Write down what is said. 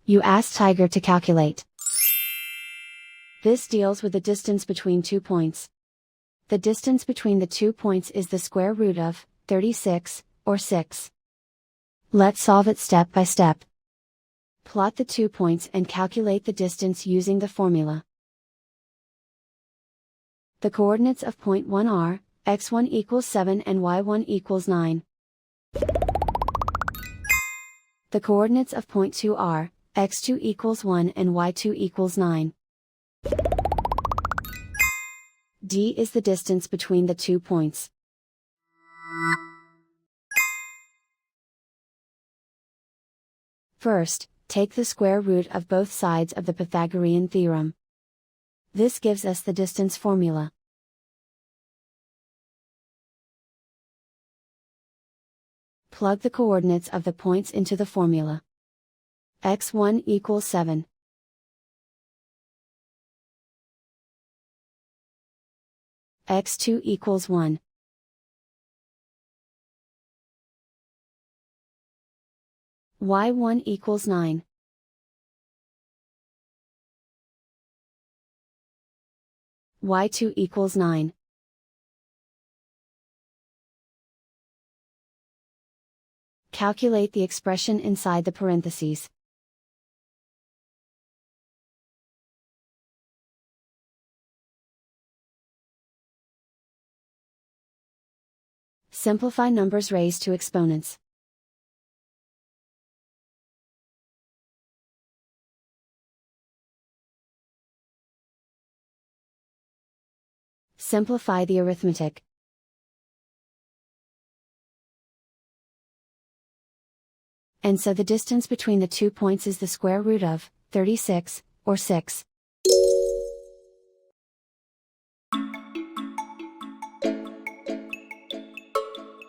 You ask Tiger to calculate. This deals with the distance between 2 points. The distance between the 2 points is the square root of 36, or 6. Let's solve it step by step. Plot the 2 points and calculate the distance using the formula. The coordinates of point 1 are, x1 equals 7 and y1 equals 9. The coordinates of point 2 are, x2 equals 1 and y2 equals 9. D is the distance between the 2 points. First, take the square root of both sides of the Pythagorean theorem. This gives us the distance formula. Plug the coordinates of the points into the formula. x1 equals 7. x2 equals 1. y1 equals 9. y2 equals 9. Calculate the expression inside the parentheses. Simplify numbers raised to exponents. Simplify the arithmetic. And so the distance between the 2 points is the square root of 36, or 6.